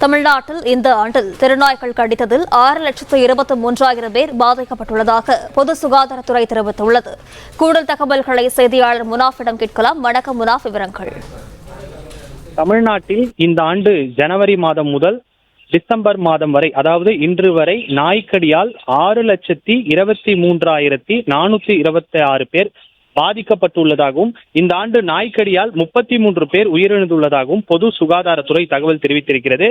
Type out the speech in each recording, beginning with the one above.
தமிழ்நாட்டில் இந்த ஆண்டில் தெருநாய்கள் கடித்ததில் 6,23,000 பேர் பாதிக்கப்பட்டுள்ளதாக பொது சுகாதாரத்துறை தெரிவித்துள்ளது. கூடுதல் தகவல்களை செய்தியாளர் முனாஃபிடம் கேட்கலாம். வணக்கம் முனாஃப், விவரங்கள். தமிழ்நாட்டில் இந்த ஆண்டு ஜனவரி மாதம் முதல் டிசம்பர் மாதம் வரை, அதாவது இன்று வரை நாய்க்கடியால் 6,23,426 பேர் பாதிக்கப்பட்டுள்ளதாகவும் இந்த ஆண்டு நாய்க்கடியால் 33 பேர் உயிரிழந்துள்ளதாகவும் பொது சுகாதாரத்துறை தகவல் தெரிவித்திருக்கிறது.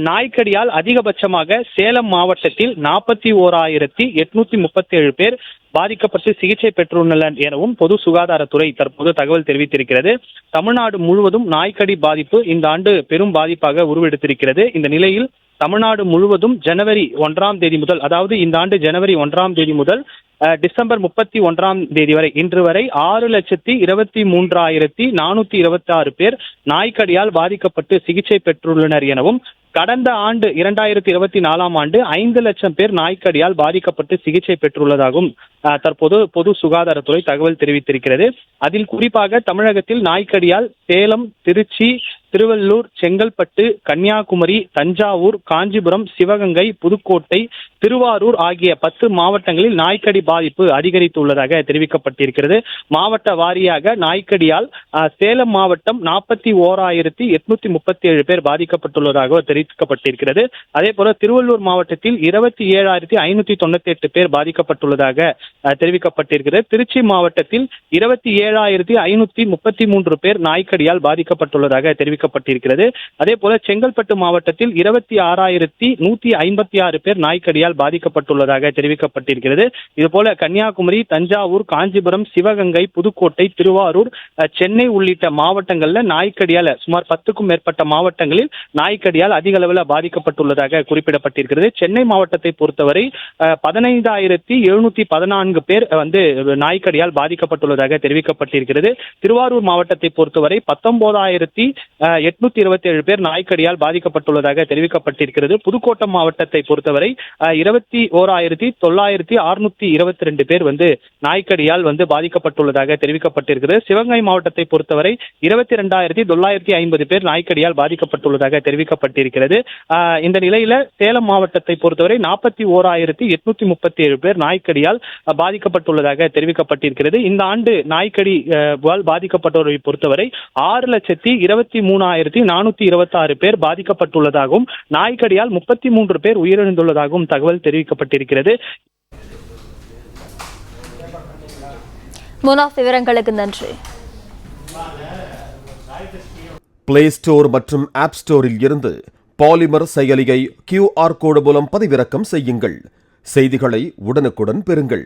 நாய்க்கடியால் அதிகபட்சமாக சேலம் மாவட்டத்தில் 41,837 பேர் பாதிக்கப்பட்டு சிகிச்சை பெற்றுள்ளனர் எனவும் பொது சுகாதாரத்துறை தற்போது தகவல் தெரிவித்திருக்கிறது. தமிழ்நாடு முழுவதும் நாய்க்கடி பாதிப்பு இந்த ஆண்டு பெரும் பாதிப்பாக உருவெடுத்திருக்கிறது. இந்த நிலையில் தமிழ்நாடு முழுவதும் ஜனவரி 1ஆம் தேதி முதல், அதாவது இந்த ஆண்டு ஜனவரி 1ஆம் தேதி முதல் டிசம்பர் 31ஆம் தேதி வரை, இன்று வரை 6,23,426 பேர் நாய்க்கடியால் பாதிக்கப்பட்டு சிகிச்சை பெற்றுள்ளனர் எனவும் கடந்த ஆண்டு 2024ஆம் ஆண்டு 5 லட்சம் பேர் நாய்க்கடியால் பாதிக்கப்பட்டு சிகிச்சை பெற்றுள்ளதாகவும் தற்போது பொது சுகாதாரத்துறை தகவல் தெரிவித்திருக்கிறது. அதில் குறிப்பாக தமிழகத்தில் நாய்க்கடியால் சேலம், திருச்சி, திருவள்ளூர், செங்கல்பட்டு, கன்னியாகுமரி, தஞ்சாவூர், காஞ்சிபுரம், சிவகங்கை, புதுக்கோட்டை, திருவாரூர் ஆகிய 10 மாவட்டங்களில் நாய்க்கடி பாதிப்பு அதிகரித்துள்ளதாக தெரிவிக்கப்பட்டிருக்கிறது. மாவட்ட வாரியாக நாய்க்கடியால் சேலம் மாவட்டம் 41,837 பேர் பாதிக்கப்பட்டுள்ளதாக தெரிவிக்கப்பட்டிருக்கிறது. அதே போல திருவள்ளூர் மாவட்டத்தில் 27,598 பேர் பாதிக்கப்பட்டுள்ளதாக தெரிவிக்கப்பட்டிருக்கிறது. திருச்சி மாவட்டத்தில் 27,533 பேர் நாய்க்கடியால் பாதிக்கப்பட்டுள்ளதாக தெரிவிக்கப்பட்டிருக்கிறது. அதே போல செங்கல்பட்டு மாவட்டத்தில் 26,156 பேர் நாய்க்கடியால் பாதிக்கப்பட்டுள்ளதாக தெரிவிக்கப்பட்டிருக்கிறது. இதுபோல கன்னியாகுமரி, தஞ்சாவூர், காஞ்சிபுரம், சிவகங்கை, புதுக்கோட்டை, திருவாரூர், சென்னை உள்ளிட்ட மாவட்டங்கள்ல நாய்க்கடியால் சுமார் 10க்கும் மேற்பட்ட மாவட்டங்களில் நாய்க்கடியால் அதிக அளவில் பாதிக்கப்பட்டுள்ளதாக குறிப்பிடப்பட்டிருக்கிறது. சென்னை மாவட்டத்தை பொறுத்தவரை 15,714 பேர் நாய்க்கடியால் பாதிக்கப்பட்டுள்ளதாக தெரிவிக்கப்பட்டிருக்கிறது. திருவாரூர் மாவட்டத்தை பொறுத்தவரை 19,827 பேர் நாய்க்கடியால் பாதிக்கப்பட்டுள்ளதாக தெரிவிக்கப்பட்டிருக்கிறது. புதுக்கோட்டை மாவட்டத்தை பொறுத்தவரை 21,962 பேர் நாய்க்கடியால் பாதிக்கப்பட்டுள்ளதாக தெரிவிக்கப்பட்டிருக்கிறது. சிவகங்கை மாவட்டத்தை பொறுத்தவரை 22,950 பேர் நாய்க்கடியால் பாதிக்கப்பட்டுள்ளதாக தெரிவிக்கப்பட்டிருக்கிறது. இந்த நிலையில சேலம் மாவட்டத்தை பொறுத்தவரை 41,837 பேர் நாய்க்கடியால் பாதிக்கப்பட்டுள்ளதாக தெரிவிக்கப்பட்டிருக்கிறது. இந்த ஆண்டு நாய்க்கடியால் பாதிக்கப்பட்டவர்களை பொறுத்தவரை 6,23,426 பேர் பாதிக்கப்பட்டுள்ளதாகவும் நாய்க்கடியால் 33 பேர் உயிரிழந்துள்ளதாகவும் தகவல் தெரிவிக்கப்பட்டிருக்கிறது. முனாஃப், விவரங்களுக்கு நன்றி. பிளே ஸ்டோர் மற்றும் ஆப் ஸ்டோரில் இருந்து பாலிமர் செயலியை QR கோடு மூலம் பதிவிறக்கம் செய்யுங்கள். செய்திகளை உடனுக்குடன் பெறுங்கள்.